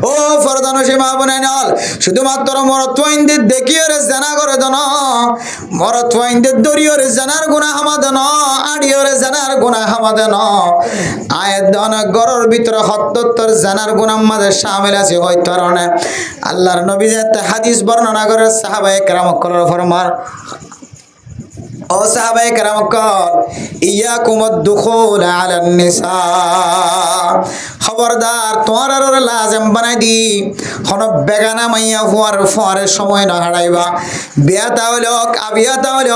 ও ফরদানো সীমা বনে নল শুধুমাত্র মরত্ওয়াইনদের দেখিয়ে রে জানা করে দন মরত্ওয়াইনদের দরিয়ে রে জানার গুনাহ হামাদন আড়িয়ে রে জানার গুনাহ হামাদন আয়াত দন গরর ভিতরে 77 জানার গুনাহ মাঝে শামিল আছে হয়তো কারণে আল্লাহর নবী যে হাদিস বর্ণনা করে সাহাবায়ে কেরাম করার ফরমান ও সাহাবায়ে কেরাম কর ইয়াকুমুদ দুখুল আলান নিসা খবরদার তোমার আর লাজম বানাই দি কোন বেগানা মাইয়া ফুয়ারের সময় না হারাইবা বিয়া তাহলে আবিয়া তাহলে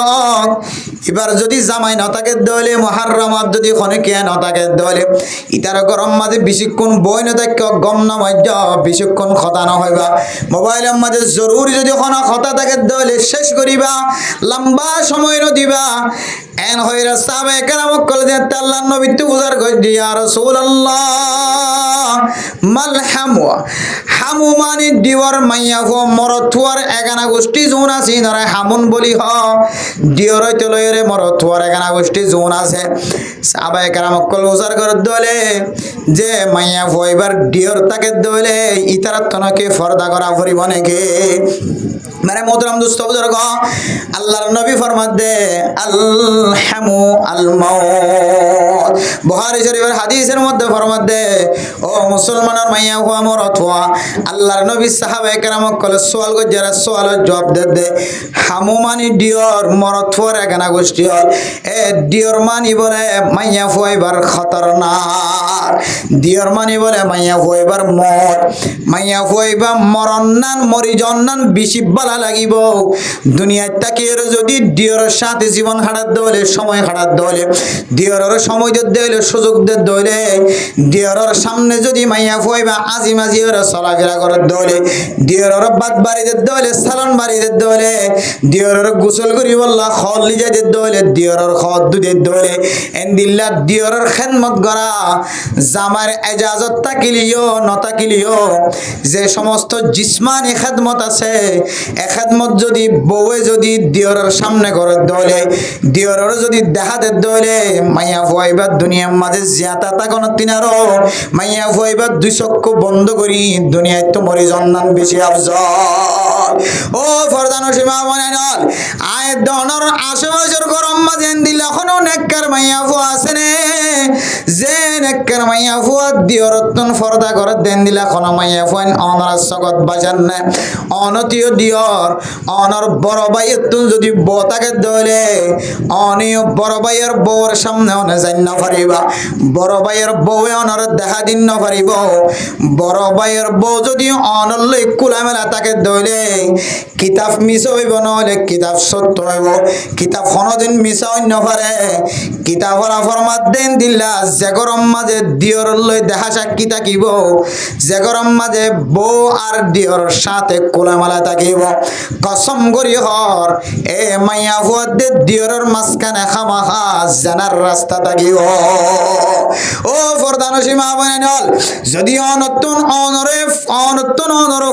এবার যদি জামাই না থাকে দলে মুহাররমাত যদি কোনে কে না থাকে দলে ইতার গরম মাঝে বেশিক্ষণ বই না থাকে গম না মজ্জা বেশিক্ষণ কথা না হইবা মোবাইলের মাঝে জরুরি যদি কোনো কথা থাকে দলে শেষ করিবা লম্বা সময় ন দিবা এন হইরা সাহাবায়ে কেরাম কল যে আল্লাহর নবী তো উজার কই দিয়া রাসূলুল্লাহ মাল হামু মানে দিওয়ার মাইয়া হো মরথুয়ার এগানা গোষ্ঠী জোন আছে ধরে হামুন বলি হ দিওর হইতে লইরে মরথুয়ার এগানা গোষ্ঠী জোন আছে সাহাবায়ে কেরাম কল উজার করে দলে যে মাইয়া হো এবার দিওর তাকে দলে ইতারাত তনকে ফরদা করা পরিব নাকি मेरे मोहतरम दोस्तों बुजुर्ग अल्लाहर नबी फरमाते दे अल हमु अल मौत बुखारी शरीफের হাদিসের মধ্যে ফরমাতে দে ও মুসলমানের মাইয়া হুয়া মরত হুয়া আল্লাহর নবী সাহাবায়ে কেরাম কলে সওয়াল করে যারা সওয়ালের জবাব দে হামু মানি ডিওর মরত হুয়ার একানা গোষ্ঠী হল এ ডিওর মানি বলে মাইয়া হুয়াইবার খতরনাক ডিওর মানি বলে মাইয়া হুয়াইবার মত মাইয়া হুয়াইবা মরন্নান মরিজন্নান বেশি বালা লাগিব দুনিয়ায় তাকিয়ে যদি ডিওরের সাথে জীবন হারাত দলে সময় হারাত দলে ডিওরের সময় দলে সুযোগ দলে ডিওরের সামনে যদি মাইয়া ফুয়াইবা আজি মাজি ওরা চলাফেরা করার দলে ডিওরের বাদ বাড়িতে দলে সালন বাড়িতে দলে ডিওরের গোসল করি বললা খল লিজাদের দলে ডিওরের খদ দুধের দলে এন্দিল্লা ডিওরের খেদমত করা জামার এজাজত তাকিলিও নতাকিলিও যে সমস্ত জিসমানি খেদমত আছে খেদমত যদি বউয়ে যদি দিওরের সামনে করে দলে দিওরের যদি দেখাতে দলে মাইয়া ফুয়াইবা দুনিয়ার মাঝে জিয়াতা তাকন তিনারো মাইয়া ফুয়াইবা দুই চক্ষু বন্ধ করি দুনিয়ায় তো মরি জন্নান বেশি আফজল ও ফরদানো সীমা মানে নল আয় দনর আশেপাশের গরম মাঝে দিল এখনো নেককার মাইয়া ফুয়া আছে নে যে নেককার মাইয়া ফুয়া দিওরতন ফরদা করে দেন দিলা কোনো মাইয়া ফুয়ান অনার জগৎ বাজার না অনতীয় দিওর অনর বড় ভাইয়ের তুন যদি বউ তাকে দলে অনিয় বড় ভাইয়ের বউর সামনে অনে যাই না পারিবা বড় ভাইয়ের বউয়ে অনর দেখা দিন না পারিব বড় ভাইয়ের বউ যদি অনর লই কুলা মেলা তাকে দলে কিতাব মিস হইব নহলে কিতাব সত্য হইব কিতাব কোনদিন মিস হই না পারে কিতাবর ফরমাত দেন দিলা যে গরম মাঝে দিওর লই দেখা সাক্ষী থাকিব যে গরম মাঝে বউ আর দিওর সাথে কুলা মেলা থাকিব কসম করি হর এ মাইয়া ফুয়াদে দিওরের মাঝখানে খামাখা জানার রাস্তা থাকিব ও ফরদানো সীমা বনে নল যদি অনতুন অনরে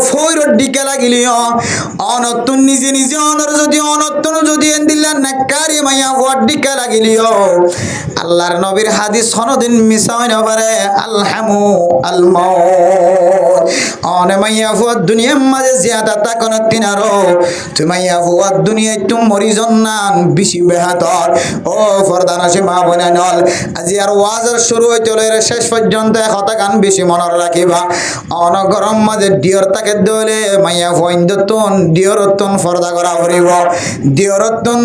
ফইরর দিকে লাগিলিও অনতুন নিজে নিজে অনর যদি অনতুন যদি এন্দিল্লা নাকারি মাইয়া ফুয়ার দিকে লাগিলিও আল্লাহর নবীর হাদিস কোনদিন মিস হয় না পারে আলহামু আল মাউত অনে মাইয়া ফুয়ার দুনিয়ার মাঝে জিয়াদা তাকন তিনারো তুমাইয়া ফুয়ার দুনিয়ায় তুম মরি জন্নান বেশি বেহাতর ও ফরদানা সীমা বনে নল আজি আর ওয়াজের শুরু হইতে লইরে শেষ পর্যন্ত কথা গান বেশি মনে রাখিবা অন গরম মাঝে ডিওর তাকে দলে মাইয়া ফুয়াইন্দতন ডিওরতন ফরদা করা করিব ডিওরতন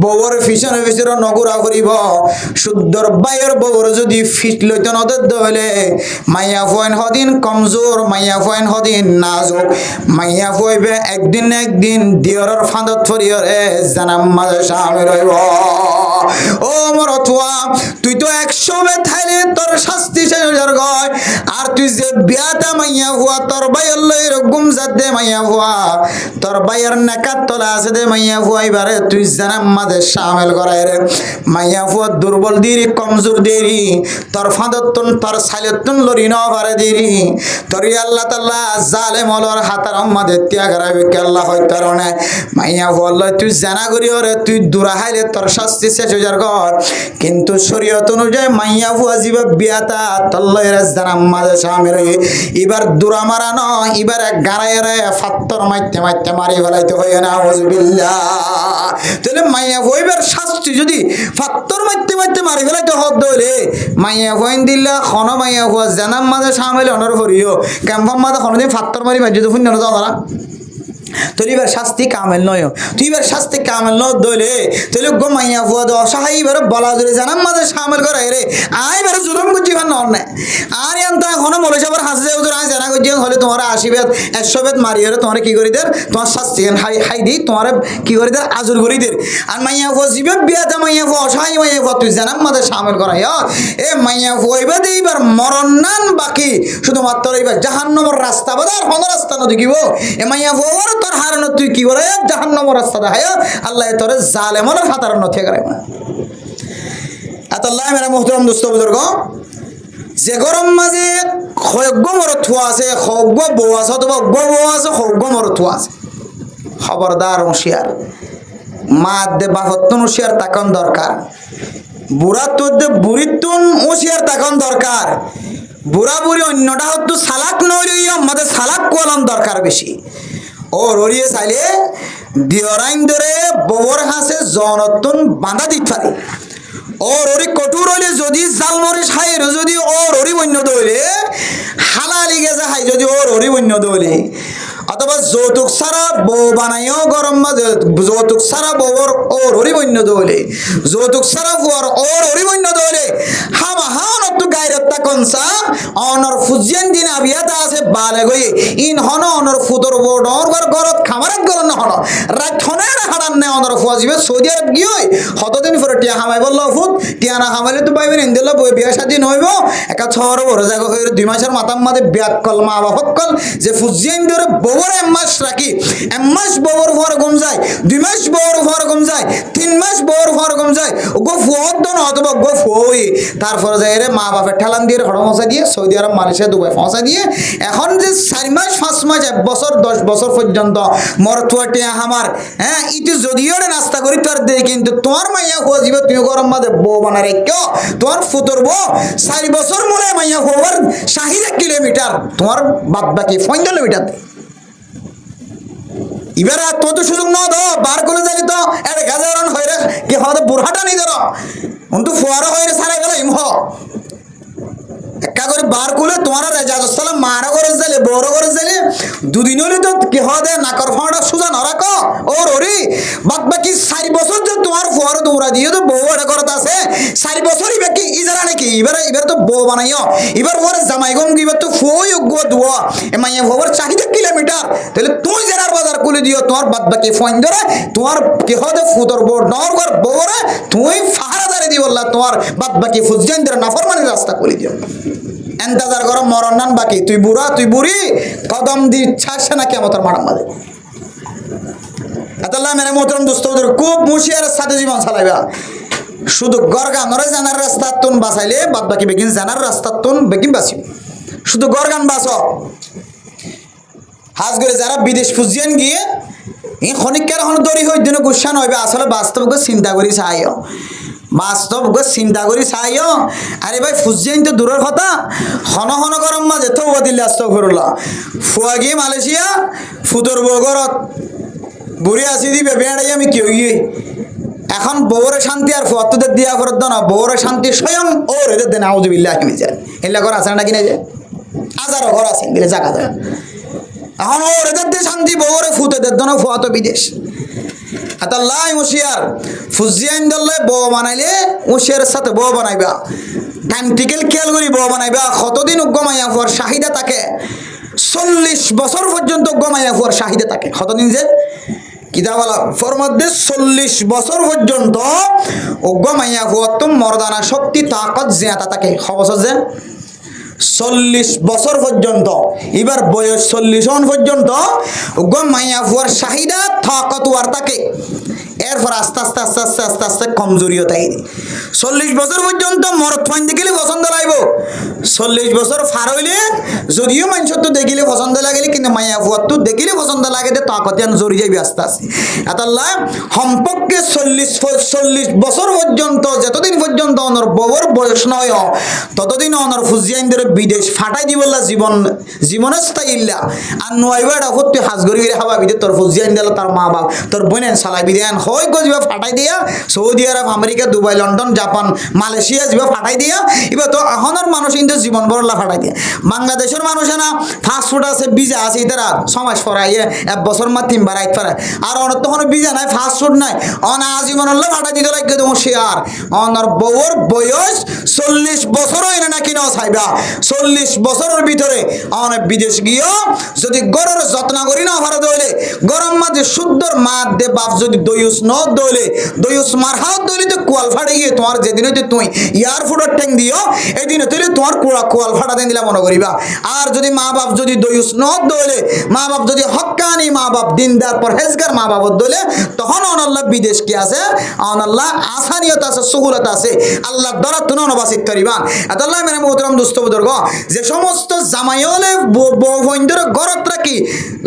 বউর ফিসনে ফিসরে নগুরা করিব শুদ্ধর বাইয়ের বউর যদি ফিট লইতে নদের দলে মাইয়া ফুয়াইন হদিন কমজোর মাইয়া ফুয়াইন হদিন নাজুক মাইয়া ফুয়াইবে একদিন ডিওরের ফাঁদত ফরিয়রে জানাম মাঝে শামিল হইব ও মরতুয়া তুই তো 100 বে থাইলে তোর শাস্তি শেষ হয়ে গয় আর তুই যে বিয়াটা মাইয়া হুয়া তোর বাইয়ের লইর গুমজাত দে মাইয়া হুয়া তোর বাইয়ের নাকাত তোলা আছে দে মাইয়া হুয়া এবারে তুই জানাম মাঝে শামিল করাই রে মাইয়া হুয়া দুর্বল দিরি কমজোর দিরি তোর ফাঁদতন তোর সাইলতন লরি ন পারে দিরি তোর আল্লাহ তাআলা জালেম হলর হাতার আমাদের ত্যাগ রাখবে আল্লাহ হয় কারণে মাইয়া বললো তুই জানা করি ওরে তুই দূরা হাইলে তোর শাস্তি শেষ হয়ে যার ঘর কিন্তু শরীয়ত অনুযায়ী মাইয়া ফুয়া জিবা বিয়াতা তল্লয় জানাম মাঝে সামিল এবার দূরা মারা নয় এবার এক গাড়ায় ফাত্তর মাইতে মাইতে মারি ফেলাইতে হয় না আউযুবিল্লাহ তাহলে মাইয়া ফুয়াইবার শাস্তি যদি ফাত্তর মাইতে মাইতে মারি ফেলাইতে হদ হইলে মাইয়া ফুয়াইন দিল্লা খন মাইয়া ফুয়া জানাম মাঝে সামিল অনর করিও ক্যাম্পাম মাঝে কোনোদিন ফাত্তর মারি মাঝে তো শূন্য যাও তারা তোর এবার শাস্তি কামেল নয় তুই এবার শাস্তি কামেল নয় দলে তাহলে গো মাইয়া ফুয়া দো অসহায় এবার বলা ধরে জানাম মাঝে সামিল করে রে আই এবার জুলুম করছি এবার নর না আর এনতা এখনো মলে সবার হাসে যাও তোর আই জানা করছি হলে তোমার 80 বেদ 100 বেদ মারি হলে তোমার কি করি দের তোমার শাস্তি হাই হাই দি তোমার কি করি দের আজর করি দের আর মাইয়া ফুয়া জিবে বিয়াতে মাইয়া ফুয়া অসহায় মাইয়া ফুয়া তুই জানাম মাঝে সামিল করা এ মাইয়া ফুয়া এবার এইবার মরণ নান বাকি শুধুমাত্র এইবার জাহান্নামের রাস্তা বাদার হন রাস্তা না দেখিব এ মাইয়া ফুয়া তোর হারানো তুই কি করে জাহান্নামের রাস্তা দেখায় আল্লাহ তোর জালেমের হাতার নথে করে আল্লাহ মেরা মুহতারাম দোস্ত বুজুর্গ যে গরম মাঝে খগ্গ মরত থুয়া আছে খগ্গ বউ আছে অথবা বউ আছে খগ্গ মরত থুয়া আছে খবরদার হুঁশিয়ার মা দে বাহত্তন হুঁশিয়ার তাকন দরকার বুড়া তোর দে বুড়িতুন হুঁশিয়ার তাকন দরকার বুড়া বুড়ি অন্যটা হতো সালাক নই আমাদের সালাক কোয়ালাম দরকার বেশি ও রড়িয়ে চাইলে দিয়রাইন ধরে ববর হাসে জনতুন বাঁধা দিতে পারে ও রড়ি কঠোর হইলে যদি জাল মরিস হাই যদি ও রড়ি বন্য দইলে হালালি গেছে হাই যদি ও রড়ি বন্য দইলে অথবা যৌতুক সারা বউ বানাইও গরম মাঝে যৌতুক সারা বউর ও রড়ি বন্য দইলে যৌতুক সারা বুয়ার ও রড়ি বন্য দইলে হামা হান তো গায়রত্তা কনসা অনর ফুজিয়ান দিন আবিয়াতা আছে বালে গই ইন হন অনর ফুদর বড়র গরত খামারত গরন হন রাত হনে হারান নে অনর ফুজিবে সৌদি আরব গিয়ে কতদিন পরে টিয়া হামাই বলল ফুত টিয়া না হামাইলে তো পাইবেন ইন্দেলা বই বিয়া শাদী হইব একা ছর বড় জায়গা হইর 2 মাসের মাথার মাঝে বিয়াক কল মা বাপ কল যে ফুজিয়ান ধরে ববর এমাস রাখি এমাস ববর ফর গম যায় 2 মাস ববর ফর গম যায় 3 মাস ববর ফর গম যায় গো ফুয়ত দন অথবা গো ফুই তারপর যায় রে মা বাপের ঠেলান দিয়ে হড় মশা দিয়ে সৌদি আরব মালয়েশিয়া দুবাই ফসা দিয়ে এখন যে 4 মাস 5 মাস 1 বছর 10 বছর পর্যন্ত মরতুয়াটিয়া আমার হ্যাঁ ইতি যদিও নাস্তা করি তোর দে কিন্তু তোমার মাইয়া হো জীব তুই গরম মাঝে বউ বানা রেখো তোমার ফুতর বউ 4 বছর মনে মাইয়া হওয়ার 60 কিলোমিটার তোমার বাদ বাকি 5 কিলোমিটার এবার তো তো সুযোগ না দাও বার করে যালি তো 1000 রান হইরে কি হবে বুড়াটা নেই ধরো অন্তু ফুয়ারা হইরে সারা গেল ইমহ একা করে বার করলে তোমার রেজাজসালাম মারা করে যাইলে বড় করে যাইলে দুদিন হলে তো কি হবে নাকর ফাঁড়া সুজা না রাখো ও ররি বাদ বাকি 4 বছর যে তোমার ফুয়ার দৌড়া দিয়ে তো বউ এটা করতে আছে 4 বছরই বাকি ইজারা নাকি এবার তো বউ বানাইও এবার ওর জামাই গম এবার তো ফুই গো দুয়া এ মাইয়া ওর 4 কিলোমিটার তাহলে তুই জেনার বাজার কুলে দিও তোমার বাদ বাকি ফোন ধরে তোমার কি হবে ফুদর বউ নর ঘর বউরে তুই ফাহারা দাঁড়িয়ে দি বললা তোমার বাদ বাকি ফুজজানদের নাফরমানি রাস্তা কুলে দিও এন্তাজার করো মরণ নান বাকি তুই বুড়া তুই বুড়ি কদম দি ছাড়ছে না কিয়ামতের মাঠ মাঝে আল্লাহ মেরে মোহতরম দোস্তদের খুব মুশিয়ারের সাথে জীবন চালাইবা শুধু গরগান নরে জানার রাস্তা তুন বাঁচাইলে বাদ বাকি বেগিন জানার রাস্তা তুন বেগিন বাঁচিব শুধু গরগান বাঁচো হাজ করে যারা বিদেশ ফুজিয়ান গিয়ে এই খনিকের হন দড়ি হই দিন গুসা নইবে আসলে বাস্তব চিন্তা করি চাইও বাস্তব চিন্তা করি চাইও আরে ভাই ফুজিয়ান তো দূরের কথা হন হন গরম মাঝে তো দিল্লি আসতে করলা ফুয়া গিয়ে মালয়েশিয়া ফুতর বগরত বুড়ি আসি দিবে বেড়াই আমি কেউ গিয়ে এখন বউরে শান্তি আর ফুয়াত্তুদের দিয়া করত না বউরে শান্তি স্বয়ং ওর এদের দেন আউযুবিল্লাহ মিজান এলা ঘর আছে নাকি না যে হাজারো ঘর আছে দিলে জায়গা দেয় এখন ওর এদের দিয়ে শান্তি বউরে ফুতেদের দেন ফুয়া তো বিদেশ আল্লাহ মুশিয়ার ফুজিয়ান দল্লে বউ বানাইলে মুশিয়ারের সাথে বউ বানাইবা টাইমটিকেল খেয়াল করি বউ বানাইবা কতদিন গমাইয়া ফুয়ার চাহিদা থাকে 40 বছর পর্যন্ত গমাইয়া ফুয়ার চাহিদা থাকে কতদিন যে কিতাবালা ফরমধ্যে 40 বছর পর্যন্ত গমাইয়া ফুয়ার তো মর্দানা শক্তি তাকত জিয়াতা থাকে খবর যে 40 বছর পর্যন্ত এবার বয়স 40 পর্যন্ত গমাইয়া ফুয়ার চাহিদা তাকত ওয়ার থাকে এরপর আস্তে আস্তে আস্তে আস্তে আস্তে আস্তে কমজোরিও থাকে 40 বছর পর্যন্ত মরদ ফাইন দেখিলে পছন্দ লাগব, 40 বছর ফার হইলে যদিও মানুষের তো দেখিলে পছন্দ লাগিলে কিন্তু মাইয়া ফুয়ার তো দেখিলে পছন্দ লাগে যে তাকতে জড়ি যাই ব্যস্ত আছে এতাল্লা সম্পর্কে 40 বছর পর্যন্ত যতদিন পর্যন্ত অনর ববর বয়স নয় ততদিন অনর ফুজিয়াইন ধরে বিদেশ ফাটাই দিবল্লা জীবনের স্থায়ী ইল্লা আর নয়বা এটা হতে হাজ গড়ি খাবা বিদে তোর ফুজিয়াইন দিল তার মা বাপ তোর বোনেন সালাই বিদেন হয় গজিবা ফাটাই দিয়া Saudi Arabia America Dubai London Japan Malaysia যাবা ফাটাই দিয়া এবার তো এখনের মানুষ কিন্তু জীবন বরলা ফাটাই দিয়া বাংলাদেশের মানুষে না ফাস্টফুড আছে বিজা আছে তারা সমাজ ফরাইয়ে 1 বছর মা 3 বার আইত পারে আর অনেক তখন বিজা নাই ফাস্টফুড নাই অনা আজীবন ফাটাই দিতে লাগে তোমার শেয়ার অনার বউর বয়স 40 বছর হয় না কিনা চাইবা 40 বছরের ভিতরে অনেক বিদেশ গিয়েও যদি গরুর যত্ন করি না ভারত হইলে গরম মাঝে শুদ্ধর মাত দে বাপ যদি দয়ুস ন দইলে দয়ুস মার হাত দইলে তো কোয়াল ফাটে গিয়ে তোমার যেদিন হইতে তুই ইয়ার ফুডর ট্যাং দিও এই দিনে তুই তোমার কোয়াল ফাটা দেন দিলা মনে করিবা আর যদি মা বাপ যদি দয়ুস ন দইলে মা বাপ যদি হক্কানি মা বাপ দিনদার পরহেজগার মা বাপ দইলে তখন অনাল্লাহ বিদেশ কি আছে অনাল্লাহ আসানিয়ত আছে সুহুলত আছে আল্লাহ দ্বারা তুন নবাসিত করিবা আল্লাহ মেরে মোহতরম দোস্ত বুজুর্গ যে সমস্ত জামাইলে বউবন্ধুর গরত রাখি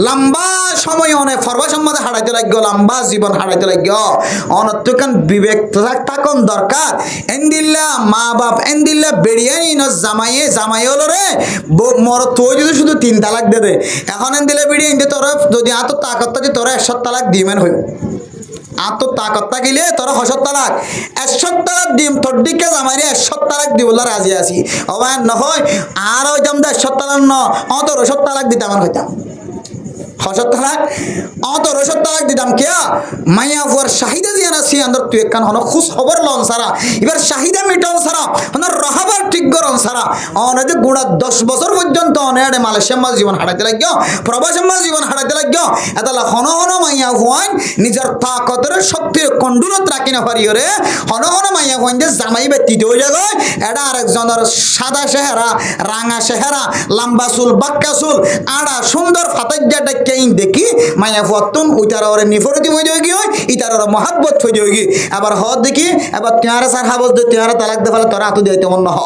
লম্বা সময় অনেক ফরবা সম্বন্ধে হারাইতে লাগবে লম্বা জীবন হারাইতে লাগবে অনত্যকান বিবেক থাকুন দরকার এন্দিল্লা মা বাপ এন্দিল্লা বেরিয়ানি ন জামাইল রে মর তুই যদি শুধু 3 তালাক দে দে এখন এন্দিল্লা বেরিয়ে ইন্দে তোর যদি আত তাকত থাকে তোর 100 তালাক দিমেন হইব আত তাকত থাকিলে তোর 100 তালাক 100 তালাক দিম তোর দিকে জামাইরে 100 তালাক দিবলা রাজি আছি অবান নহয় আর হইতাম 100 তালাক ন অত 100 তালাক দিতাম হইতাম 100 তালাক অত 100 তালাক দিতাম কিয়া মাইয়া ফুয়ার চাহিদা দিয়ে না সে আন্দর তুই কান হন খুশ খবর লন সারা এবার চাহিদা মিটাও সারা হন রহাবার ঠিক গরন সারা অনেক গুড়া 10 বছর পর্যন্ত অনেক মালয়েশিয়া মাঝ জীবন হারাইতে লাগিও প্রবাসী মাঝ জীবন হারাইতে লাগিও এতলা হন হন মাইয়া ফুয়ান নিজের তাকতের শক্তির কন্ডুলত রাখি না পারিও রে হন হন মাইয়া ফুয়ান যে জামাই ব্যতীত হয়ে যাবে এটা আরেকজনের সাদা চেহারা রাঙা চেহারা লম্বা চুল বাক্কা চুল আড়া সুন্দর ফাতাজ্জাটা কেইন দেখি মাইয়া ফুয়াতুন উইতার ওরে নিফরতি হয়ে যাবে কি হয় ইতার ওরে মহাব্বত হয়ে যাবে কি আবার হদ দেখি এবার তেয়ারা সার হাবস দে তেয়ারা তালাক দে ফেলে তোরা হাতু দিতে মন হ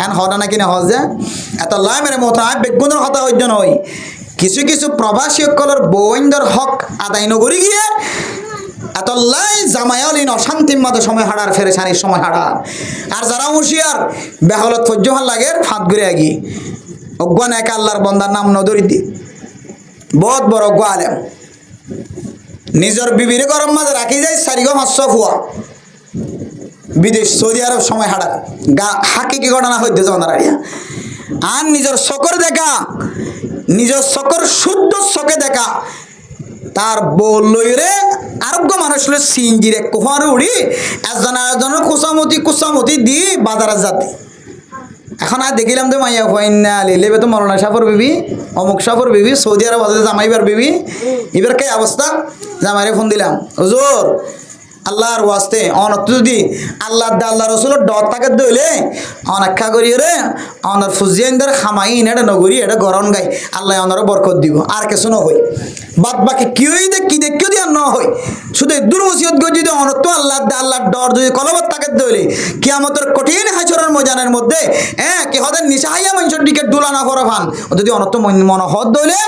এন হদা নাকি না হজ যে এত লাই মেরে মতো আয় বেগুনের হতা হইজ নয় কিছু কিছু প্রবাসী সকলের বৌন্দর হক আদায় নগরি গিয়ে এত লাই জামায়ালিন অশান্তির মধ্যে সময় হারার ফেরেশানির সময় হারার আর যারা হুঁশিয়ার বেহলত সহ্য ভাল লাগে ফাঁদ ঘুরে আগি অজ্ঞান এক আল্লাহর বন্দার নাম নদরি দি বহুত বড় অজ্ঞ আলেম নিজের বিবির গরম মাঝে রাখি যায় 4-500 ফুয়া বিদেশ সৌদি আরব সময় হারার হাকিকি ঘটনা হইতে জনারিয়া আর নিজের চকর দেখা নিজের চকর শুদ্ধ চকে দেখা তার বললে আরোগ্য মানুষ সিঞ্জিরে কোহার উড়ি একজনের কুসামতি দি বাজারে যাতে এখন আর দেখিলাম তো মাইয়া ফাইনা লেবে তো মরনা সাফর বিবি অমুক সাফর বিবি সৌদি আরব আছে জামাইবার বিবি এবার কে অবস্থা জামাইরে ফোন দিলাম হুজুর আল্লাহর ওয়াস্তে অনত যদি আল্লাহ রসুলের ডর থাকে দইলে অনাক্ষা করি রে অনার ফুজিয়ানদের খামাইন এটা নগরী এটা গরম গাই আল্লাহ অনারও বরকত দিব আর কিছু নহই বাদ বাকি কেউই কি দেখিও দিয়ে ন হয় শুধু দুর্বসিয়ত গো যদি অনত আল্লাহর ডর যদি কলবত থাকে দইলে কিয়ামতের কঠিন হাসরের ময়দানের মধ্যে কি হদের নিশাহাইয়া মানুষের দিকে ডুলা না করা ভান যদি অনত মন হদ দইলে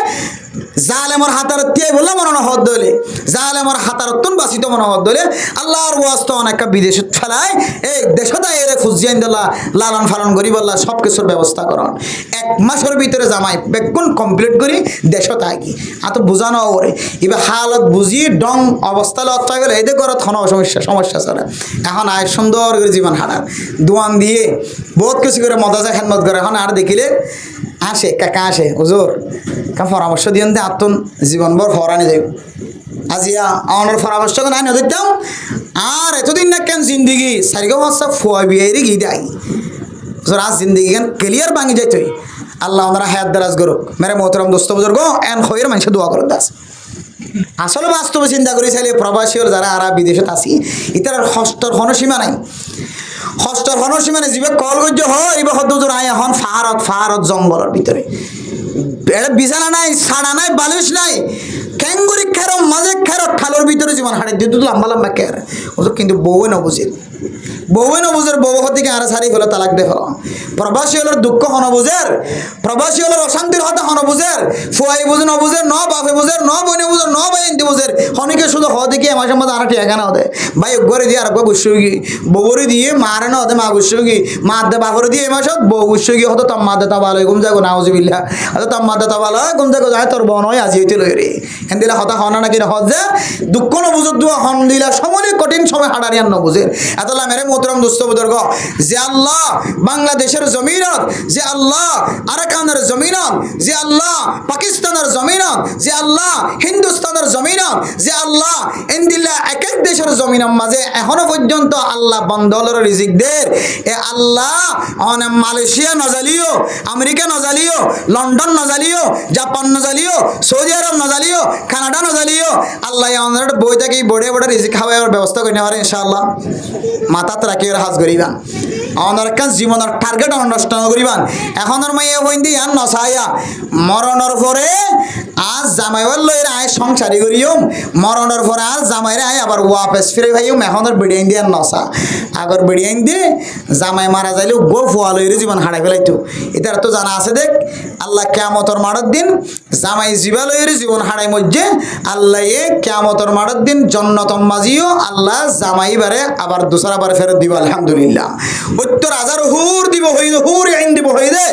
জালেমর হাতার তিয়াই বললে মনে হদ দইলে জালেমর হাতার তুন বাসিত মনে হদ দইলে আল্লাহর ওয়াস্তে অনেক বিদেশ ফেলায় এই দেশতা এরে ফুজিয়ান দিলা লালন ফালন করি বললা সব কিছুর ব্যবস্থা করন 1 মাসের ভিতরে জামাই বেগুন কমপ্লিট করি দেশতা কি তো বুঝানো ওরে এবার হালত বুঝি ডং অবস্থা লতা গেলে এদের ঘরত কোনো সমস্যা ছাড়া এখন আয় সুন্দর করে জীবন হারার দোয়ান দিয়ে বহুত কিছু করে মদাজা খেদমত করে এখন আর দেখিলে আসে কাকা আসে হুজুর কা পরামর্শ দিয়েন দে আত্মন জীবনভর হরানি যাই আজিয়া আমার পরামর্শ নাই নদিতাম আর এতদিন না কেন জিন্দগি 4-5 ফুয়া বিয়েরই গিয়ে দেয় আজ জিন্দগি কেন ক্লিয়ার ভাঙি যাই তুই আল্লাহ ওনারা হায়াত দারাজ করুক মেরে মোহতরম দোস্ত বুজুর্গ এন খয়ের মানুষ দোয়া করুক দাস আসলে বাস্তবে চিন্তা করি চাইলে প্রবাসী যারা আরা বিদেশে আসি ইতার হস্তর হনসীমা নাই হস্তর হনসীমা নাই যিবে কল গজ্য হয় এবার হদ্দুর আয় এখন ফাহারত জঙ্গলের ভিতরে এটা বিছানা নাই ছাড়া নাই বালিশ নাই ক্যাঙ্গুরি খেরো মাঝে খেরো খালোর ভিতরে জীবন হাড়ে দিয়ে লম্বা লম্বা খের ওদের কিন্তু বউ না বুঝে বউয়ে নবুজের বউ হতে আর সারি হলো তালাক দে হলো প্রবাসী হলোর দুঃখ হনবুজের প্রবাসী হলোর অশান্তির হতা হনবুজের ফুয়াই বুঝে নবুজের ন বাপে বুঝের ন বইনে বুঝের ন বাইন্তি বুঝের হনিকে শুধু হদিকে আমার সম্বন্ধে আর ঠিকানা হতে ভাই ঘরে দিয়ে আর গুসুগি বউরে দিয়ে মারে না হতে মা গুসুগি মা দে বাপরে দিয়ে মাসত বউ গুসুগি হতো তম মা দে তা ভালো ঘুম যাগো নাউজুবিল্লাহ হতো তম মা দে তা ভালো ঘুম যাগো যায় তোর বোন হয় আজি হইতে লইরে এন দিলা হতা হনা নাকি হজ যে দুঃখ নবুজত দুয়া হন দিলা সময় কঠিন সময় হাডারিয়ান নবুজের এতলা মেরে মোহতরম দোস্ত বুজুর্গ যে আল্লাহ বাংলাদেশের জমিনত যে আল্লাহ আরাকানের জমিনত যে আল্লাহ পাকিস্তানের জমিনত যে আল্লাহ হিন্দুস্তানের জমিনত যে আল্লাহ ইন্দিল্লা এক এক দেশের জমিনের মাঝে এখনো পর্যন্ত আল্লাহ বন্দলের রিজিকদের এ আল্লাহ অনে মালয়েশিয়া নজালিও আমেরিকা নজালিও লন্ডন নজালিও জাপান নজালিও সৌদি আরব নজালিও কানাডা নজালিও আল্লাহ আমাদের বই থেকে বড়ে বড়ে রিজিক খাওয়ার ব্যবস্থা করে নেওয়ার ইনশাআল্লাহ মাথাত রাখি হাজ করিবান আমার কাজ জীবনের টার্গেট অনুষ্ঠান করিবান এখনের মাইয়া হইন্দি আর নসাইয়া মরণের পরে আজ জামাইবার লইরা আয় সংসারী করিম মরণের পরে আর জামাইরে আয় আবার ওয়াপেস ফিরে ভাইম এখনের বেড়িয়াইন দিয়ে আর নসা আগর বেড়িয়াইন দিয়ে জামাই মারা যাইলেও গো ফুয়া লইরে জীবন হারাই ফেলাইতো এটার তো জানা আছে দেখ আল্লাহ কেয়ামতর মারার দিন জামাই জিবা লইরে জীবন হারাই মধ্যে আল্লাহ এ কেয়ামতর মারার দিন জন্নতম মাজিও আল্লাহ জামাই বারে আবার দুসরা বারে ফেরত দিব আলহামদুলিল্লাহ উত্তর হাজার হুর দিব হই হুর আইন দিব হই দে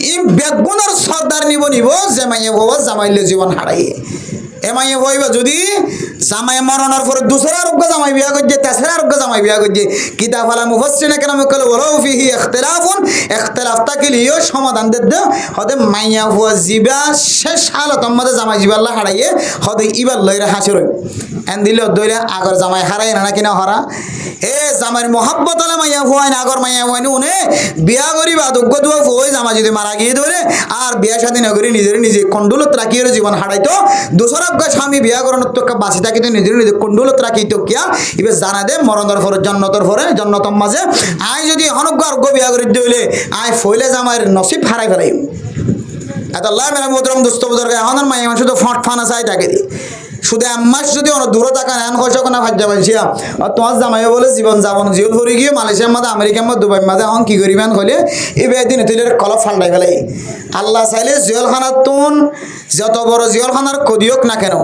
ই বেগুনার সর্দার নিব যে মাইয়ে বাবা জামাইলে জীবন হারাইয়ে এমাইয়ে বইবা যদি জামাই মরণের পরে দুসরা রোগ্য জামাই বিয়া করছে তেসরা রোগ্য জামাই বিয়া করছে কিতাব আলা মুফাসসিরিন কেরাম কল ওয়ালাউ ফিহি ইখতিলাফুন ইখতিলাফ তাকলিও সমাধান দে হদে মাইয়া হুয়া জিবা শেষ হালত আমাদের জামাই জিবা আল্লাহ হারাইয়ে হদে ইবার লইরা হাসির এন দিলে দইরা আগর জামাই হারাই না কিনা হরা এ জামাইর মোহাব্বত আলা মাইয়া হুয়াইন আগর মাইয়া হুয়াইন উনে বিয়া করিবা দুগ্গ দুয়া ফুই জামাই যদি মারা গিয়ে ধরে আর বিয়া শাদী না করে নিজে কন্ডুলত রাখিয়ে জীবন হারাইতো দুসরা স্বামী বিয়া করানোর তো বাঁচি থাকি তো নিজের কন্ডুলত রাখি তো কিয়া এবার জানা দে মরণের পরে জন্নতর মাঝে আয় যদি হনজ্ঞ আরোগ্য বিয়া করে দিলে আয় ফইলে জামাইয়ের নসিব হারাই ফেলাই এত আল্লাহ মেরা মোহতরম দোস্ত বুজুর্গ এখনের মাইয়া শুধু ফট ফানা চাই থাকে দি শুধু আম্মাস যদি অনেক দূরে থাকা এন হয়তো কোনো ভাজ্যা বলছিলাম আর তোমার জামাই বলে জীবন জিওল ভরে গিয়ে মালয়েশিয়ার মাঝে আমেরিকার মধ্যে দুবাইয়ের মাঝে এখন কি করিবেন হলে এই বেদিন তুই কলপ ফাল্টাই ফেলাই আল্লাহ চাইলে জিওলখানার তুন যত বড় জিওলখানার কদিওক না কেন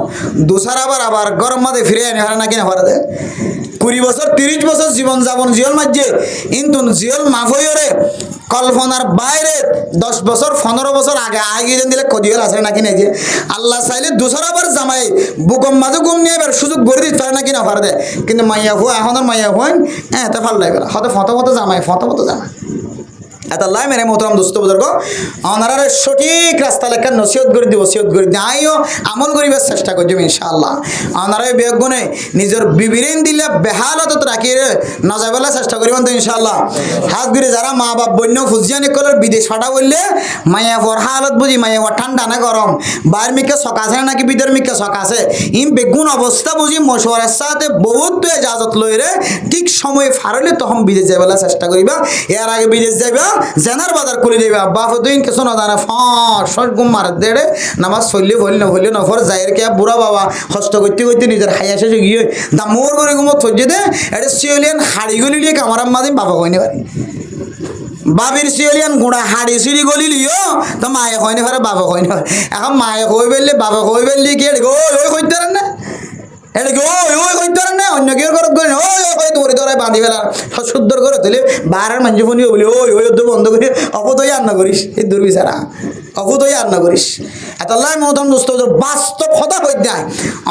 দুসার আবার গরম মাঝে ফিরে আনি হারে না কিনা ভরে দেয় 20 বছর 30 বছর জীবন যাপন জিওল মাঝে কিন্তু জিওল মাফ হইরে কল্পনার বাইরে 10 বছর 15 বছর আগে যেন দিলে কদিওল আছে নাকি না যে আল্লাহ চাইলে দুসরা বার জামাই বুকম মাঝে গুম নিয়ে এবার সুযোগ ভরে দিতে পারে নাকি না পারে দেয় কিন্তু মাইয়া হুয়া এখনের মাইয়া হুয়েন হ্যাঁ তা ভালো লাগে হয়তো ফটো জামাই এত আল্লাহ মেরে মোহতরম দোস্ত বুজুর্গ ওনারা সঠিক রাস্তা লেখা নসিহত করে দি ওসিয়ত করে দি আইও আমল করিবার চেষ্টা করছি ইনশাআল্লাহ ওনারা বেগুনে নিজের বিবিরেন দিলে বেহালত রাখি নজাবেলা চেষ্টা করিবেন তো ইনশাআল্লাহ হাত ঘুরে যারা মা বাপ বন্য ফুজিয়ানি কলার বিদেশ ফাটা বললে মাইয়া পর হালত বুঝি মাইয়া ঠান্ডা না গরম বাইর মিকে শখ আছে নাকি বিদের মিকে শখ আছে ইম বেগুন অবস্থা বুঝি মশওয়ারের সাথে বহুত এজাজত লইরে ঠিক সময় ফারলে তখন বিদেশ যাইবেলা চেষ্টা করিবা এর আগে বিদেশ যাইবা জেনার বাজার করে যাইবা বাপ দিন কিছু না জানা ফট গুম মার দেড়ে নামাজ ফলি নফর যাইর কে বুড়া বাবা হস্ত করতে নিজের হাইয়া শেষে গিয়ে দামোর করে গুমত থজে দে এটা সিওলিয়ান হাড়ি গলি লিয়ে কামারাম মাদিন বাবা কইনে পারি বাবির সিওলিয়ান গুড়া হাড়ি সিঁড়ি গলি লিও তো মায়ে কইনে পারে বাবা কইনে পারে এখন মায়ে কই বেললে বাবা কই বেললি কি ওই কইতে পারেন না এটা কি ওই কইতে পারেন না অন্য কেউ ঘরত গই ওই দৌড়ে দৌড়ায় বাঁধি ফেলা সুন্দর করে তুলে বারার মানুষ ফোনিও বলি ওই বন্ধ করি অপদই আর না করিস এই দুর্বিচারা অপদই আর না করিস এত আল্লাহ মহতম দোস্ত বাস্তব হতা হইতে দেয়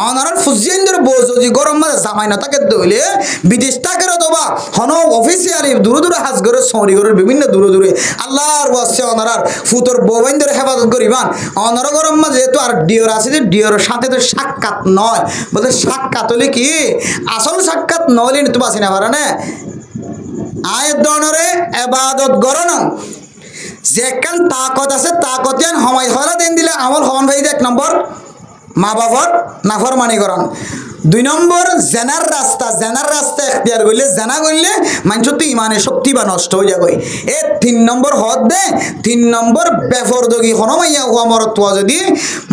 অনার ফুজিয়েন্দ্র বোঝি গরম মাঝে জামাই না তাকে দইলে বিদেশ তাকে তোবা হন অফিসিয়ালি দূরে হাজ করে সৌরি করে বিভিন্ন দূরে আল্লাহর ওয়াসে অনার ফুতর বৌবাইন্দের হেফাজত করিবান অনার গরম মাঝে যেহেতু আর ডিওর আছে যে ডিওর সাথে তো সাক্ষাৎ নয় বলতে সাক্ষাৎ হলে কি আসল সাক্ষাৎ নহলে তো বাসি না পারে না আয়ের দনরে এবাদত গরণ যেখান তাকত আছে তাকতিয়ান সময় হরা দিন দিলে আমল হমান ভাই 1 নম্বর মা বাবার নাফরমানি করন। 2 নম্বর জেনার রাস্তা এখতিয়ার করলে জেনা করলে মানুষ তো ইমানে শক্তি বা নষ্ট হয়ে যাবে। 3 নম্বর হদ দে 3 নম্বর বেফরদগি কোনো মাইয়া হওয়া মরত্বা যদি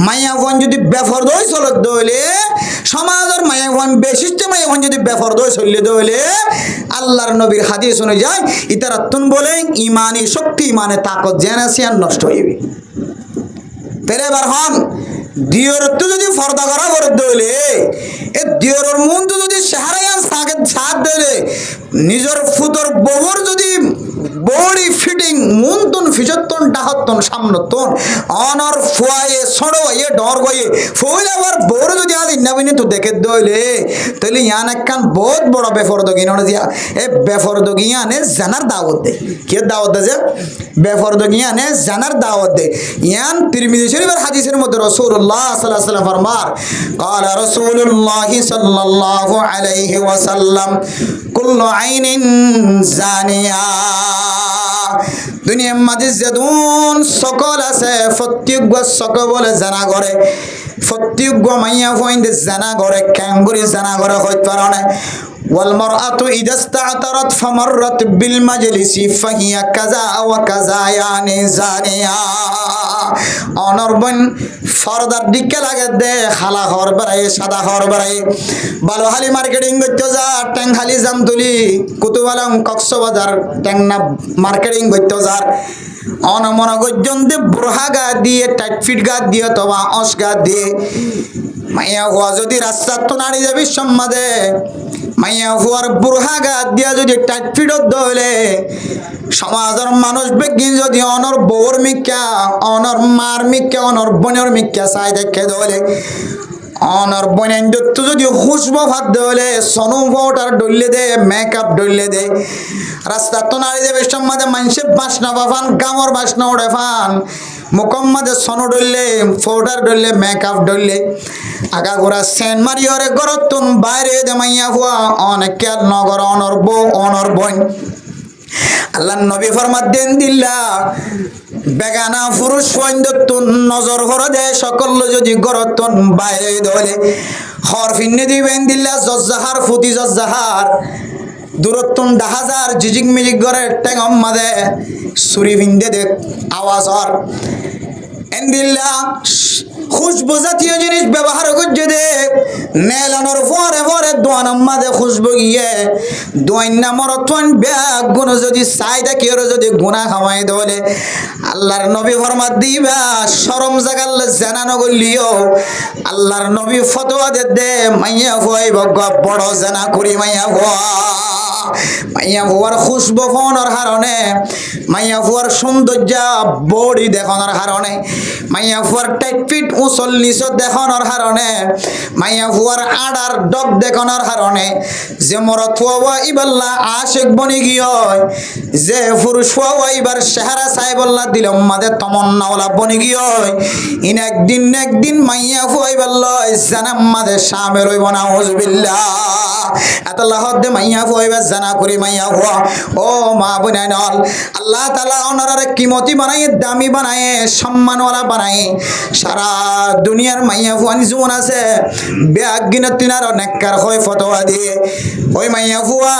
মাইয়া হন যদি বেফরদই চলত দইলে সমাজের মাইয়া হন বেশিষ্ট মাইয়া হন যদি বেফরদই চললে দইলে আল্লাহর নবীর হাদিস অনুযায়ী ইতারাতুন বলে ইমানি শক্তি ইমানে তাকত জেনাসিয়ান নষ্ট হইবে। তেরে বার হন দিয়র তো যদি ফর্দা করা করে দইলে এ দিয়রের মন তো যদি সাহারায়ান সাথ দিলে নিজের ফুতর বউর যদি বডি ফিটিং মুনতুন ফিসত্তন ডাহত্তন সামনতন অনর ফুয়ায়ে সড়োয়ে ডর গয়ে ফুইলে আবার বউর যদি আজ ইন্নাবিনি তো দেখে দইলে তাহলে ইয়ান একখান বহুত বড় বেফরদগি নড়ে দিয়া এ বেফরদগিয়ানে জানার দাওয়াত দে কে দাওয়াত দে যে বেফরদগিয়ানে জানার দাওয়াত দে ইয়ান তিরমিজি শরীফের হাদিসের মধ্যে রাসূলুল্লাহ সাল্লাল্লাহু আলাইহি ওয়াসাল্লাম ফরমার قال رسول الله صلى الله عليه وسلم كل عين زانية দুনিয়ার মাঝে যেদুন সকল আছে প্রত্যেক সকল বলে জানা করে প্রত্যেক মাইয়া ফইন্দে জানা করে ক্যাঙ্গুরি জানা করে হইতে পারে না والمرأة إذا استعطرت فمرت بالمجلس فهي كذا وكذا يعني زانية অনর্বন ফরদার দিকে লাগে দে খালা হর বেড়াই সাদা হর বেড়াই বালোহালি মার্কেটিং করতে যা ট্যাংখালি জামতুলি কুতুবালাম কক্সবাজার ট্যাংনা মার্কেটিং করতে যার অনমন গজ্জন্তে বুরহা গা দিয়ে টাইট ফিট গা দিয়ে তোমা অস গা দিয়ে মাইয়া হওয়া যদি রাস্তার তো নাড়ি যাবি সম্মাদে মাইয়া হওয়ার বুরহা গা দিয়া যদি টাইট ফিটত দইলে সমাজের মানুষ বেগিন যদি অনর বউর মিক্কা অনর মার মিক্কা অনর বোনের মিক্কা চাই দেখে দইলে অনর বোনের তো যদি হুসব ভাত দইলে সনু ভোটার ডললে দে মেকআপ ডললে দে রাস্তা তো নাড়ি যাবে সম্মাদে মানুষের বাসনা বাফান গামর বাসনা ওড়ে ফান মুকম্মাদে সনু ডললে ফোটার ডললে মেকআপ ডললে আগা গোড়া সেন মারিয়রে গরতুন বাইরে দে মাইয়া হুয়া অনেক নগর অনর বউ অনর বোন আল্লাহ নবী ফরমাত দেন দিল্লা বেগানা পুরুষ সৈন্যতুন নজর করে দে সকল যদি গরতুন বাইরে দলে হর ফিন্নে দিবেন দিল্লা জজ্জাহার ফুতি জজ্জাহার দূরত্বম 10,000 জিজিক মিজিক করে টেঙম মাদে সুরি ভিন্দে দেখ আওয়াজ হর এন্দিল্লা খুশবু জাতীয় জিনিস ব্যবহার করছে দে নেলানোর পরে পরে দোয়ান মাদে খুশবু গিয়ে দোয়ান নামর তোন ব্যাগ গুণ যদি চাই দেখি ওর যদি গুণা খাওয়াই দলে আল্লাহর নবী ফরমাত দিবা শরম জাগাল জানানো গলিও আল্লাহর নবী ফতোয়া দে মাইয়া হই বড় জানা করি মাইয়া হওয়া মাইয়া ভুয়ার খুশবু ফোনের হারণে মাইয়া ভুয়ার সৌন্দর্য বডি দেখানোর হারণে মাইয়া ভুয়ার টাইট ফিট উচল নিচ দেখানোর হারণে মাইয়া ভুয়ার আডার ডগ দেখানোর হারণে যে মরত হওয়া ইবাল্লা আশেক বনি গিয়ে যে পুরুষ হওয়া এবার চেহারা চাই বললা দিলাম মাদে তমন্নাওয়ালা বনি গিয়ে ইন একদিন মাইয়া ভুয়া ইবাল্লা জানাম মাদে সামে রইব না হুজবিল্লাহ এত লাহদ দে মাইয়া ভুয়া জানা করি মাইয়া হওয়া ও মা বোনাই নল আল্লাহ তাআলা ওনারে কিমতি বানায় দামি বানায় সম্মানওয়ালা বানায় সারা দুনিয়ার মাইয়া ফুয়ান জীবন আছে বেআজ্ঞিন তিনার নেককার হয় ফতোয়া দিয়ে ওই মাইয়া ফুয়া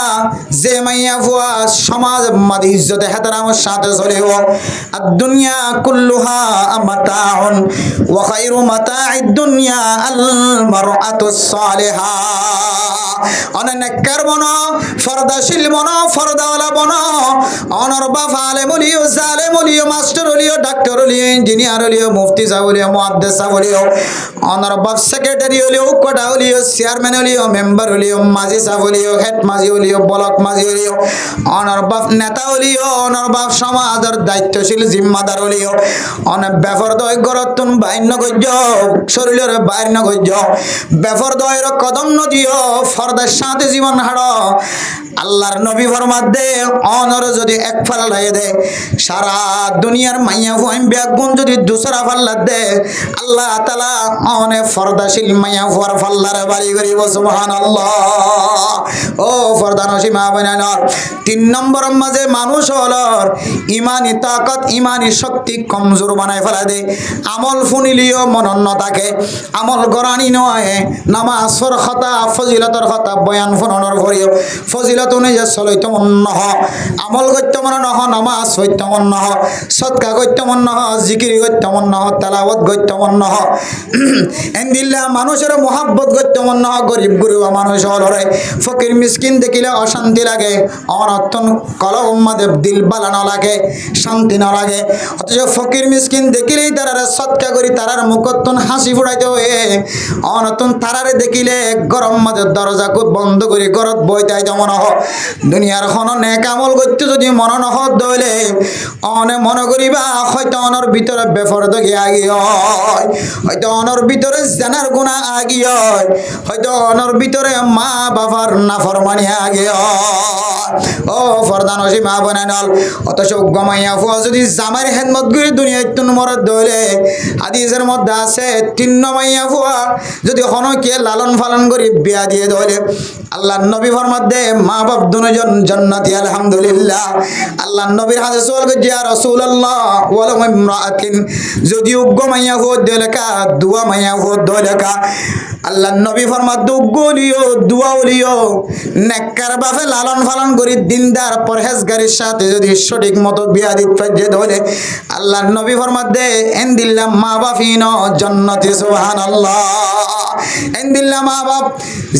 যে মাইয়া ফুয়া সমাজ মাদি ইজ্জতে হেতারামের সাথে চলিব আর দুনিয়া কুল্লুহা মাতাউন ওয়া খায়রু মাতা'id দুনিয়া আল মারআতুস সালিহা অনেক নেককার বনো ফরদাশীল বনো ফরদাওয়ালা বনো অনর বাপ আলেম হলিও জালেম হলিও মাস্টার হলিও ডাক্তার হলিও ইঞ্জিনিয়ার হলিও মুফতি সাহেব হলিও মুহাদ্দিস সাহেব হলিও অনর বাপ সেক্রেটারি হলিও কোটা হলিও চেয়ারম্যান হলিও মেম্বার হলিও মাঝি সাহেব হলিও হেড মাঝি হলিও ব্লক মাঝি হলিও অনর বাপ নেতা হলিও অনর বাপ সমাজের দায়িত্বশীল জিম্মাদার হলিও অনেক বেফর দয় গরতুন বাইন্য গজ্য শরীরের বাইন্য গজ্য বেফর দয়ের কদম নদিও ফরদার সাথে জীবন হাড় আল্লাহর নবী ফরমাত দে অনর যদি এক ফালা লাগে দে সারা দুনিয়ার মাইয়া ফুয়াইন ব্যাগুন যদি দুসরা ফাল্লা দে আল্লাহ তাআলা অনে ফরদাশীল মাইয়া ফুয়ার ফাল্লার বাড়ি করিব সুবহানাল্লাহ। ও ফরদানসী মা বোনেরা, 3 নম্বর মাঝে মানুষ হলর ইমানি তাকত ইমানি শক্তি কমজোর বানায় ফেলা দে। আমল ফুনিলিও মনন্ন থাকে, আমল গরানি নয়, নামাজর কথা ফজিলতর কথা বয়ান ফুনর ভরিও ফজিলত অনুযায়ী চলইতে মন নহ, আমল করতে মন নহ, নামাজ হইতে মন নহ, সৎকা করতে মন নহ, জিকির করতে মন নহ, তেলাওয়াত করতে মন নহ, এন্দিল্লা মানুষের মহাব্বত করতে মন নহ। গরিব গুরুবা মানুষ হলরে ফকির মিসকিন দেখিলে অশান্তি লাগে, অনর্থন কলমাদের দিল বালা ন লাগে, শান্তি ন লাগে। অথচ ফকির মিসকিন দেখিলেই তারারে সৎকা করি তারার মুখতন হাসি ফুটাইতে হয়ে অনর্থন তারারে দেখিলে গরম মাদের দরজা খুব বন্ধ করে গরত বইতে আইতে মনে হ। দুনিয়ার খন নেক আমল করতে যদি মন নহ দইলে অনে মনে করিবা হয়তো অনর ভিতরে বেফরদ গিয়ে আগি হয়, হয়তো অনর ভিতরে জানার গুণা আগি হয়, হয়তো অনর ভিতরে মা বাবার নাফরমানি আগে হয়। ও ফরদানসী মা বোনেরা, অথচ গমাইয়া ফুয়া যদি জামার খেদমত করে দুনিয়ায় তুন মরদ দইলে হাদিসের মধ্যে আছে 3 মাইয়া ফুয়া যদি হনকে লালন পালন করি বিয়া দিয়ে দইলে আল্লাহর নবী ফরমাত দে মা বাপ দুজন জান্নাতি আলহামদুলিল্লাহ। আল্লাহর নবীর হাদিস বল ইয়া রাসূলুল্লাহ ওয়ালা ইমরাআতিন যদি গমাইয়া ফুয়া দইলেকা দুয়া মাইয়া ফুয়া দইলেকা আল্লাহর নবী ফরমাত দুগলিও দুয়াউলিও নেককার বাপে লালন পালন করি দিনদার পরহেজগারির সাথে যদি সঠিক মতো বিয়া দিতে পারে দইলে আল্লাহর নবী ফরমাত দে এন্দিল্লা মা বাপিনো জান্নাতি সুবহানাল্লাহ। এন্দিল্লা মা বাপ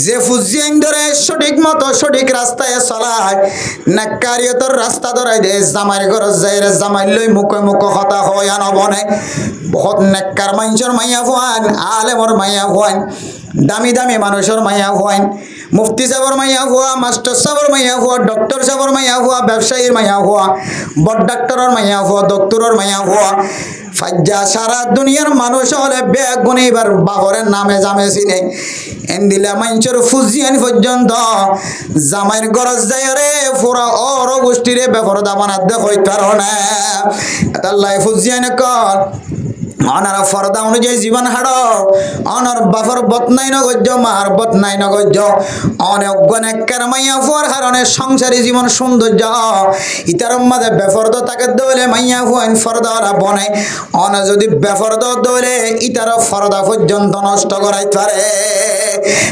যে ফুজিয়ান ধরে সঠিক মতো সঠিক রাস্তায় চলায় নেককারিয়তর রাস্তা ধরাই দে জামাই ঘর যাইরে জামাই লই মুখে মুখ কথা হয় আনবনে বহুত নেককার মানুষের মাইয়া ফুয়ান আলেমর মাইয়া ফুয়ান দামি দামি মানুষের মাইয়া ফুয়ান মুফতি সাহেবের মাইয়া হুয়া, মাস্টার সাহেবের মাইয়া হুয়া, ডক্টর সাহেবের মাইয়া হুয়া, ব্যবসায়ীর মাইয়া হুয়া, বড় ডাক্তারের মাইয়া হুয়া, ডক্টরের মাইয়া হুয়া ফাজ্জা সারা দুনিয়ার মানুষ হলে বেগুনি এবার বাবরের নামে জামে চিনে এন্দিলা মানুষের ফুজিয়ান পর্যন্ত জামাইয়ের গরজ যায় রে পুরা অর গোষ্ঠীরে বেফরদা বানাত দেখই কারণে আল্লাহ ফুজিয়ান কর অনার ফরদা অনুযায়ী জীবন হাড় অনার বাফর বতনাই নগজ্য মার বতনাই নগজ্য অনেক গনেকার মাইয়া ফুয়ার কারণে সংসারী জীবন সৌন্দর্য ইতার মাঝে বেফরদ তাকে দৌলে মাইয়া ফুয়াইন ফরদারা বনে অন যদি বেফরদ দৌলে ইতার ফরদা পর্যন্ত নষ্ট করাই পারে।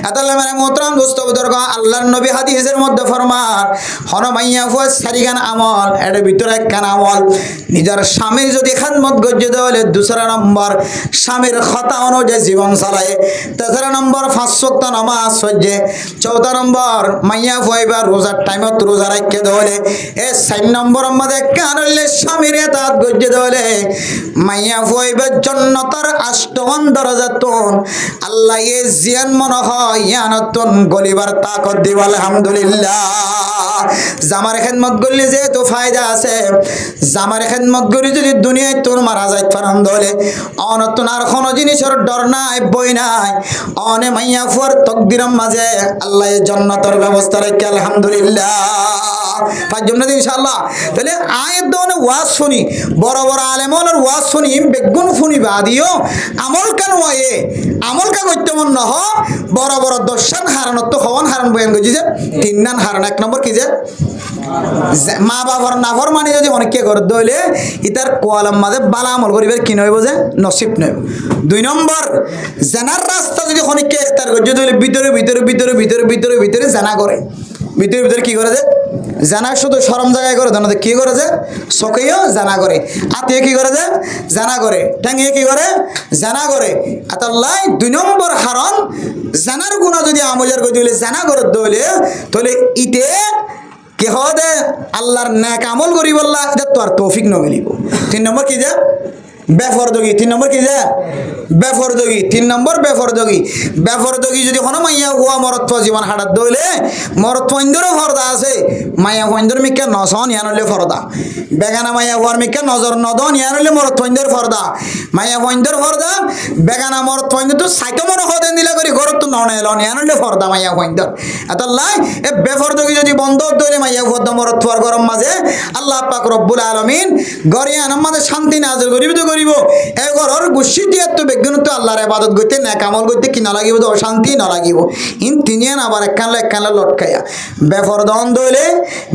এতালে মানে মোহতরম দোস্ত বুজুর্গ আল্লাহর নবী হাদিসের মধ্যে ফরমান হন মাইয়া ফুয়া সারিগান আমল এর ভিতরে একখান আমল নিজের স্বামীর যদি খাদমত গজ্য দৌলে দুসরা নম্বর স্বামীর কথা অনুযায়ী জীবন চালায়, 3 নম্বর 5 ওয়াক্ত নামাজ পড়ে, 14 নম্বর মাইয়া ফুয়াইবার রোজার টাইমত রোজা রাখতে দলে, 4 নম্বর মধ্যে কানলে স্বামীর এতাত গজ্য দলে মাইয়া ফুয়াইবার জান্নাতের 8 দরজাতুন আল্লাহ এ জিয়ান মন হয় ইয়ানতুন গলিবার তাকত দিব আলহামদুলিল্লাহ। জামার খেদমত করলে যেহেতু ফায়দা আছে, জামার খেদমত করি যদি দুনিয়ায় তোর মারা যায় পারান দলে অনতুন আর কোনো জিনিসের ডর নাই বই নাই অনে মাইয়া ফুয়ার তকদিরম মাঝে আল্লাহ জান্নাতের ব্যবস্থা রাখে আলহামদুলিল্লাহ। পাঁচজন ইনশাআল্লাহ তাহলে আয়ের দনে ওয়াজ শুনি বড় বড় আলেমনের ওয়াজ শুনি বেগুন শুনি বাদিও আমল কেন ওয়ে আমল কা করতে মন নহ বড় বড় দর্শন হারানত হওয়ান হারান বয়ান গজি যে 3 নান হারান। 1 নম্বর কি যে মা বাবার নাফর মানে যদি অনেকে করে দইলে ইতার কোয়ালাম মাঝে বালা আমল করিবার কি নইব যে নসিব নইব। 2 নম্বর জানার রাস্তা যদি অনেকে ইফতার করে দইলে ভিতরে ভিতরে ভিতরে ভিতরে ভিতরে ভিতরে জানা করে ভিতরে ভিতরে কি করে যে জানা শুধু শরম জায়গায় করে জানা কি করে যে চকেও জানা করে আত্মীয় কি করে যে জানা করে ঠ্যাঙিয়ে কি করে জানা করে আতাল্লাহ 2 নম্বর হারণ জানার গুণা যদি আমলের করে দিলে জানা করে দইলে তাহলে ইতে কে হদে আল্লাহর নেক আমল করি বললা এটা তো আর তৌফিক ন মিলিব। 3 নম্বর কি যে বেফরদগি। 3 নম্বর কি যে বেফরদগি। 3 নম্বর বেফরদগি। বেফরদগি যদি কোনো মাইয়া হুয়া মরত্ব জীবন হাটাত দইলে মরত্ব ইন্দরও ফরদা আছে মাইয়া হুইন্দর মিকে নসন ইয়ানলে ফরদা বেগানা মাইয়া হুয়ার মিকে নজর নদন ইয়ানলে মরত্ব ইন্দর ফরদা মাইয়া হুইন্দর ফরদা বেগানা মরত্ব ইন্দর তো সাইটো মনে হদেন দিলা করি ঘরত ননে লন ইয়ানলে ফর্দা মাইয়া হইন্দর আতাল্লাহ এ বেফরদগি যদি বন্ধ দইলে মাইয়া ফর্দা মরত ফুয়ার গরম মাঝে আল্লাহ পাক রব্বুল আলামিন গরিয়ান আমাদের শান্তি নাজল করিব তো করিব এ ঘরর গুষ্টি দিয়ে তো বেগুন তো আল্লাহর ইবাদত করতে নেক আমল করতে কি না লাগিব তো অশান্তি না লাগিব ইন তিনিয়ান আবার একখানলা লটকায়া বেফরদা অন্ধ হইলে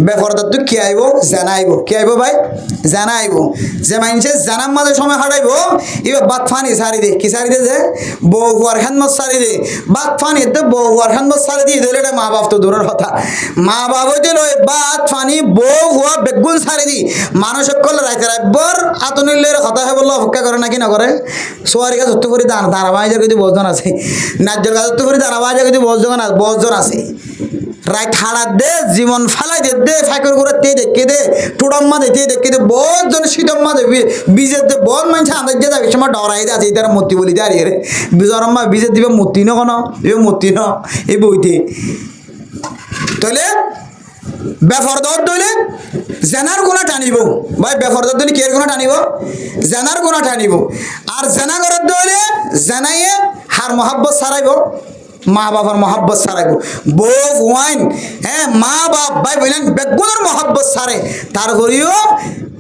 বেফরদা তো কি আইব জানাইব কি আইব ভাই জানাইব যে মাইনছে জানার মাঝে সময় হারাইব এবার বাত ফানি সারি দে কি সারি দে যে বউ হুয়ার খানমত সারি দে বাত ফানি তো বউ হুয়ার খানমত সারি দিয়ে দিলে এটা মা বাপ তো দূরের কথা মা বাপ হইতে লয় বাত ফানি বউ হুয়া বেগুন সারি দি মানুষ সকল রাইতে রাইবর আতনিলের কথা হে বললো অপেক্ষা করে নাকি না করে সোয়ারি গাছ উত্তর করে দাঁড়াবাইজার কিছু বজন আছে নাজ্জর গাছ উত্তর করে দাঁড়াবাইজার কিছু বজন আছে রাইট হাড়া দে জীবন ফালাই দে ফাইকর করে তে দেখে দে টুডম্মা দে দেখে দে বহুত জন শীতম্মা দে বীজের দে বহুত মানুষ আন্দাজ দিয়ে যাবে সময় ডরাই দে আছে এটার মূর্তি বলি দাঁড়িয়ে রে বিজরম্মা বীজের দিবে মূর্তি ন কোনো এ মূর্তি ন এই বইতে তাহলে বেফরদত দইলে জেনার গুণা টানিব ভাই বেফরদত দইলে কের গুণা টানিব জেনার গুণা টানিব আর জেনা করত দইলে জেনাইয়ে হার মহাব্বত সারাইব মা বাবার মহাব্বত সারাইব বউ ওয়াইন হ্যাঁ মা বাপ ভাই বললেন বেগুনের মহাব্বত সারে তার ঘরেও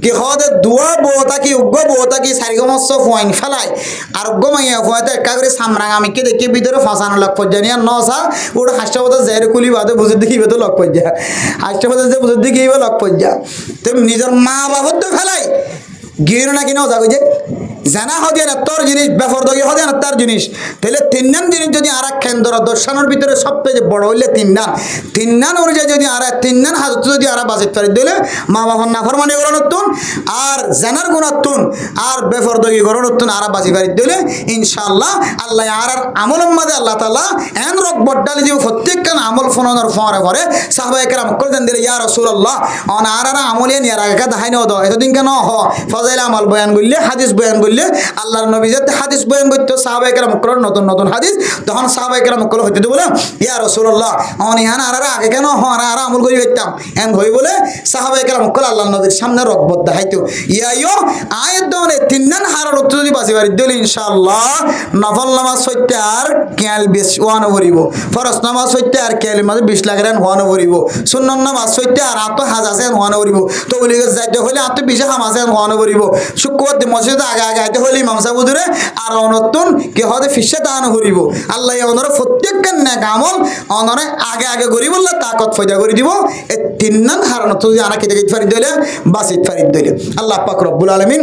কি হদে দুয়া বউতা কি উগ্র বউতা কি সারিগমস্য ওয়াইন ফেলায় আর উগ্র মাইয়া হয়তো একা করে সামরাং আমি কে দেখি ভিতরে ফাঁসানো লক্ষ জানি আর নসা ওটা হাস্যপথ জের কুলি বাদে বুঝে দেখি তো লক্ষ যা হাস্যপথ যে বুঝে দেখি লক্ষ যা তুমি নিজের মা বাবার তো ফেলাই গিয়ে না কিনা যাগো যে জানা হদিয়া না তোর জিনিস বেফরদগি হদিয়া না তার জিনিস তাহলে তিনজন জিনিস যদি আর এক কেন্দ্র দর্শনের ভিতরে সবচেয়ে বড় হইলে তিনজন অনুযায়ী যদি আর তিনজন হাজত যদি আর বাজেট পারি দিলে মা বাবার নাফরমানি গরণতুন আর জানার গুণাতুন আর বেফরদগি গরণতুন আর বাজি পারি দিলে ইনশাআল্লাহ আল্লাহ আর আমলের মাঝে আল্লাহ তাআলা এন রক বড্ডালি যে প্রত্যেকখান আমল ফোনানোর ফরে করে সাহাবায়ে কেরাম কইলেন দিলে ইয়া রাসূলুল্লাহ অন আর আমলে নিয়ে রাখা দাহাইনো দাও এতদিন কেন ফজাইল আমল বয়ান করলে হাদিস বয়ান করলে আল্লাহর নবী যাতে হাদিস বয়ান করতে সাহাবায়ে কেরাম করেন নতুন হাদিস তখন সাহাবায়ে কেরাম কল হইতে বলে ইয়া রাসূলুল্লাহ অন ইয়ান আর আগে কেন আর আমল করি হইতাম এন হই বলে সাহাবায়ে কেরাম কল আল্লাহর নবীর সামনে রকবত দেখাইতো ইয়াইও আয়াত দনে তিনজন হারার উত্তর যদি বাসি বাড়ি দিলে ইনশাআল্লাহ নফল নামাজ হইতে আর কেল বেশ ওয়ানো ভরিব ফরজ নামাজ হইতে আর কেল মাঝে 20 লাখ রান ওয়ানো ভরিব সুন্নাত নামাজ হইতে আর আত হাজ আছে ওয়ানো ভরিব তো বলি যাইতে হলে আত 20 হাম আছে ওয়ানো ভরিব শুক্রবার মসজিদে আগে আইতে হলে ইমাম সাহেব হুজুরে আর অনতুন কে হদে ফিশে দান ভরিব আল্লাহ ওনার প্রত্যেককে নেক আমল ওনারে আগে করিব আল্লাহ তাকত ফয়দা করে দিব এই তিনজন হারানো তো যদি আনা কেটে ফারিদ দিলে বাসিত ফারিদ দিলে আল্লাহ পাক রব্বুল আলামিন